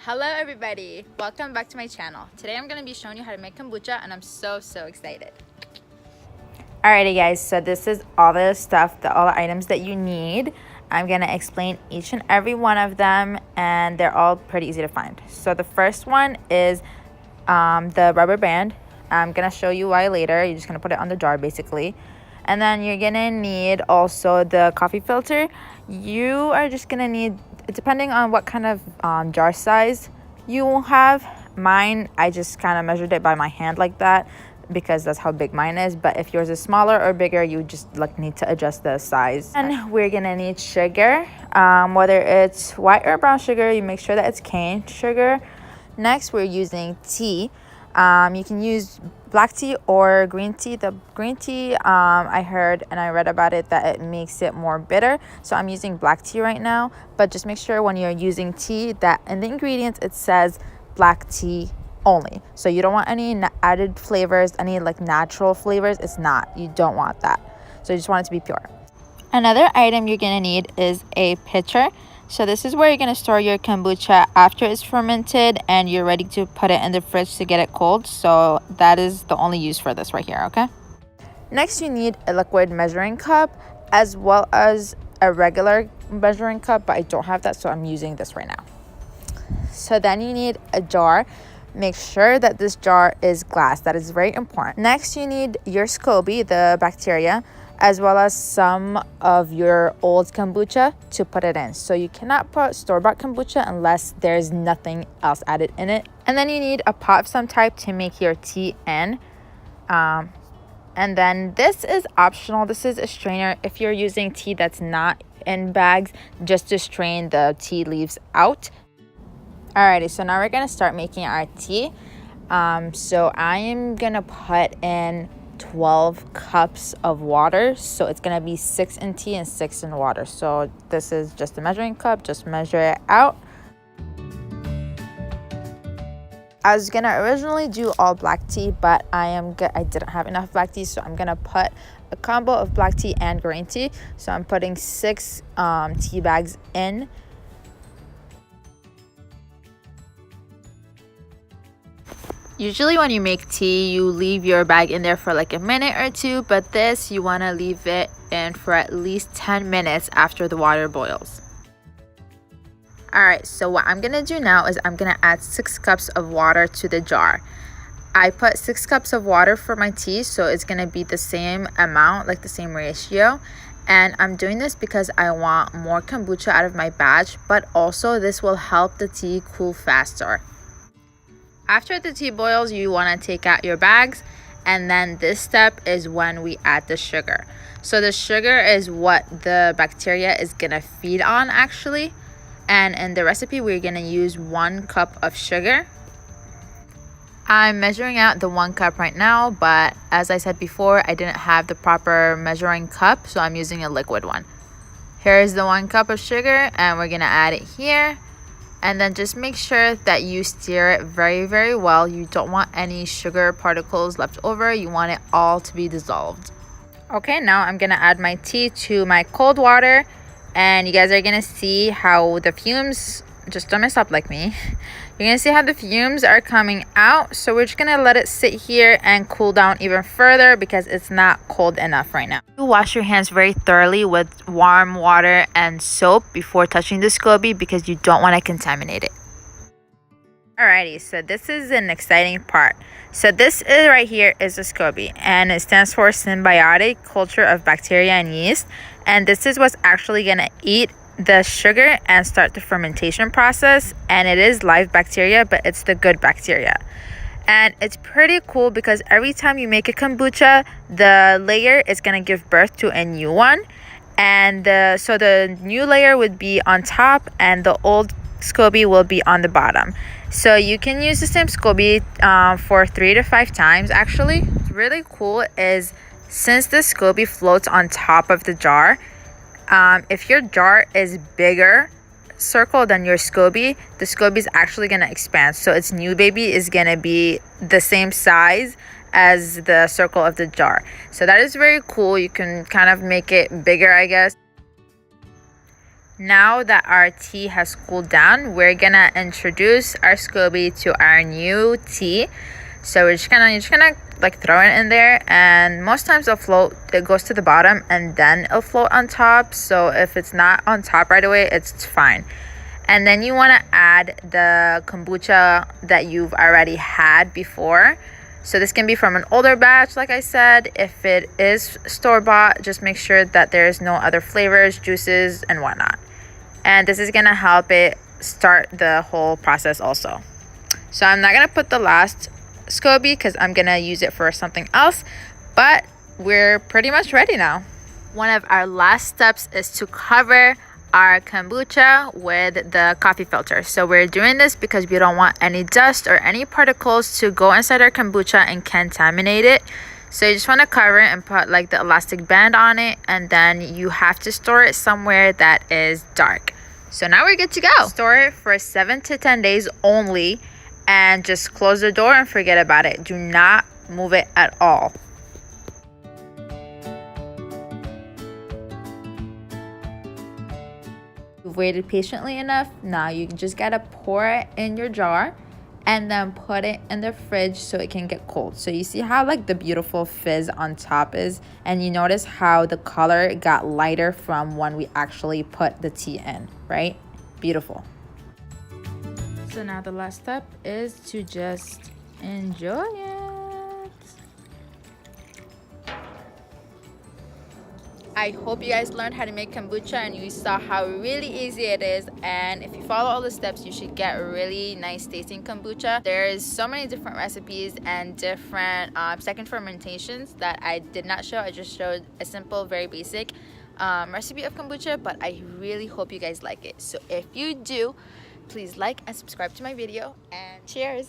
Hello everybody, welcome back to my channel. Today I'm going to be showing you how to make kombucha and I'm so excited. Alrighty guys, so this is all the stuff, all the items that you need. I'm going to explain each and every one of them and they're all pretty easy to find. So the first one is the rubber band. I'm going to show you why later. You're just going to put it on the jar basically. And then you're going to need also the coffee filter. You are just going to need, depending on what kind of jar size you will have. Mine, I just kind of measured it by my hand like that because that's how big mine is. But if yours is smaller or bigger, you just need to adjust the size. And we're gonna need sugar, whether it's white or brown sugar. You make sure that it's cane sugar. Next, we're using tea. You can use black tea or green tea. The green tea, I heard and I read about it that it makes it more bitter. So I'm using black tea right now. But just make sure when you're using tea that in the ingredients it says black tea only. So you don't want any added flavors, any natural flavors. It's not. You don't want that. So you just want it to be pure. Another item you're going to need is a pitcher. So this is where you're going to store your kombucha after it's fermented and you're ready to put it in the fridge to get it cold. So that is the only use for this right here, okay? Next, you need a liquid measuring cup as well as a regular measuring cup, but I don't have that, so I'm using this right now. So then you need a jar. Make sure that this jar is glass. That is very important. Next, you need your SCOBY, the bacteria, as well as some of your old kombucha to put it in. So you cannot put store-bought kombucha unless there's nothing else added in it. And then you need a pot of some type to make your tea in. And then this is optional. This is a strainer if you're using tea that's not in bags, just to strain the tea leaves out. Alrighty, so now we're gonna start making our tea. So I am gonna put in 12 cups of water, so it's gonna be 6 in tea and 6 in water. So this is just a measuring cup, just measure it out. I was gonna originally do all black tea, but I didn't have enough black tea, so I'm gonna put a combo of black tea and green tea. So I'm putting 6 tea bags in. Usually when you make tea, you leave your bag in there for a minute or two, but this, you want to leave it in for at least 10 minutes after the water boils. Alright, so what I'm going to do now is I'm going to add 6 cups of water to the jar. I put 6 cups of water for my tea, so it's going to be the same amount, the same ratio. And I'm doing this because I want more kombucha out of my batch, but also this will help the tea cool faster. After the tea boils, you want to take out your bags, and then this step is when we add the sugar. So the sugar is what the bacteria is going to feed on actually. And in the recipe, we're going to use 1 cup of sugar. I'm measuring out the 1 cup right now, but as I said before, I didn't have the proper measuring cup, so I'm using a liquid one. Here's the 1 cup of sugar, and we're going to add it here. And then just make sure that you stir it very well. You don't want any sugar particles left over. You want it all to be dissolved. Okay, now I'm gonna add my tea to my cold water, and you guys are gonna see how the fumes, just don't mess up like me. You're gonna see how the fumes are coming out. So we're just gonna let it sit here and cool down even further because it's not cold enough right now. You wash your hands very thoroughly with warm water and soap before touching the SCOBY because you don't want to contaminate it. Alrighty, so this is an exciting part. So this is right here is a SCOBY, and it stands for symbiotic culture of bacteria and yeast. And this is what's actually gonna eat the sugar and start the fermentation process. And it is live bacteria, but it's the good bacteria. And it's pretty cool because every time you make a kombucha, the layer is gonna give birth to a new one. And so the new layer would be on top and the old SCOBY will be on the bottom. So you can use the same SCOBY for 3 to 5 times actually. What's really cool is since the SCOBY floats on top of the jar, if your jar is bigger circle than your SCOBY, the SCOBY is actually going to expand. So its new baby is going to be the same size as the circle of the jar. So that is very cool. You can kind of make it bigger, I guess. Now that our tea has cooled down, we're gonna introduce our SCOBY to our new tea. So you're just gonna like throw it in there, and most times it goes to the bottom and then it'll float on top. So if it's not on top right away, it's fine. And then you want to add the kombucha that you've already had before. So this can be from an older batch, like I said. If it is store-bought, just make sure that there's no other flavors, juices, and whatnot. And this is gonna help it start the whole process also. So I'm not gonna put the last SCOBY because I'm gonna use it for something else, but we're pretty much ready now. One of our last steps is to cover our kombucha with the coffee filter. So we're doing this because we don't want any dust or any particles to go inside our kombucha and contaminate it. So you just want to cover it and put like the elastic band on it, and then you have to store it somewhere that is dark. So now we're good to go. Store it for 7 to 10 days only, and just close the door and forget about it. Do not move it at all. You've waited patiently enough. Now you just gotta pour it in your jar and then put it in the fridge so it can get cold. So you see how like the beautiful fizz on top is, and you notice how the color got lighter from when we actually put the tea in, right? Beautiful. So now the last step is to just enjoy it. I hope you guys learned how to make kombucha and you saw how really easy it is. And if you follow all the steps, you should get really nice tasting kombucha. There's so many different recipes and different second fermentations that I did not show. I just showed a simple, very basic recipe of kombucha, but I really hope you guys like it. So if you do, please like and subscribe to my video, and cheers!